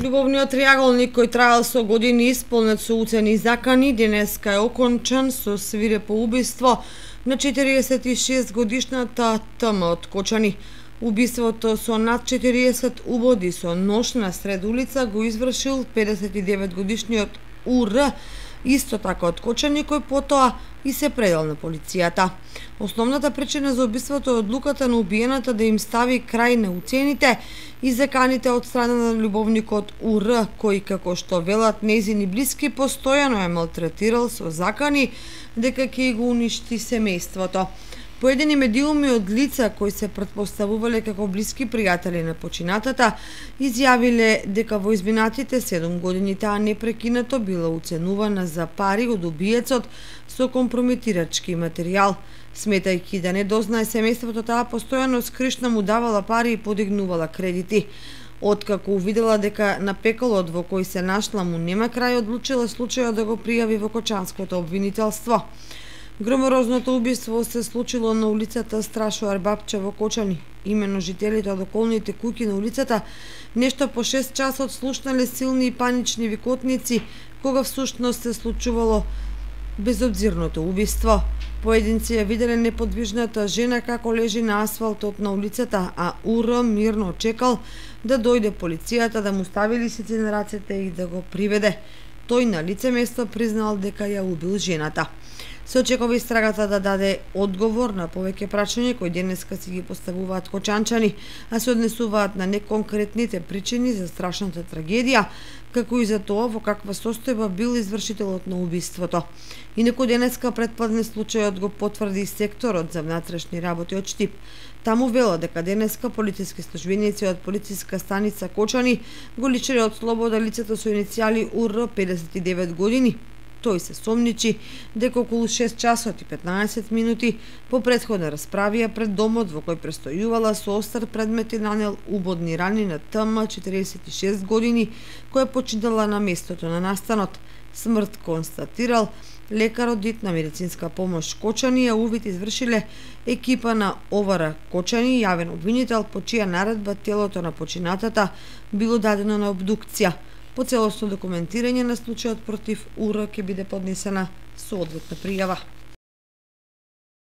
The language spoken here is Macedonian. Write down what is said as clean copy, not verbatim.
Љубовниот триаголник кој траел со години исполнет со уцени и закани, денеска е окончан со свирепо убиство на 46 годишната Т.М. од Кочани. Убиството со над 40 убоди со нож на сред улица го извршил 59 годишниот У.Р. исто така од Кочани, кој потоа и се предал на полицијата. Основната причина за убиството е одлуката на убиената да им стави крај на уцените и заканите од страна на љубовникот У.Р. кој, како што велат нејзини блиски, постојано е малтретирал со закани дека ќе го уништи семејството. Поедини медиуми од лица кои се претпоставувале како блиски пријатели на починатата изјавиле дека во изминатите 7 години таа непрекинато била уценувана за пари од убиецот со компрометирачки материјал. Сметајќи да не дознае семејството, таа постојано скришна му давала пари и подигнувала кредити. Откако увидела дека на пеколот во кој се нашла му нема крај, одлучила случајот да го пријави во Кочанското обвинителство. Громорозното убиство се случило на улицата Страшо Арбапче во Кочани. Имено жителите од околните куќи на улицата нешто по 6 часот слушнале силни и панични викотници, кога всушност се случувало безобзирното убиство. Поединци ја виделе неподвижната жена како лежи на асфалтот на улицата, а У.Р. мирно чекал да дојде полицијата да му стави лисици на рацете и да го приведе. Тој на лице место признал дека ја убил жената. Се очекува истрагата да даде одговор на повеќе прашања кои денеска си ги поставуваат кочанчани, а се однесуваат на неконкретните причини за страшната трагедија, како и за тоа во каква состојба бил извршителот на убиството. Инаку денеска претпладне случајот го потврди секторот за внатрешни работи од Штип. Таму вело дека денеска полициски службеници од полициска станица Кочани го лишиле од слобода лицето со иницијали У.Р. 59 години. Тој се сомничи дека околу 6 часот и 15 минути по претходна расправија пред домот во кој престојувала со остар предмет и нанел убодни рани на Т.М. 46 години, која починала на местото на настанот. Смрт констатирал лекарот дит на медицинска помош Кочани, а увид извршиле екипа на ОВР Кочани, јавен обвинител по чија наредба телото на починатата било дадено на обдукција. По целосно документирање на случајот против У.Р. ќе биде поднесена соодветна пријава.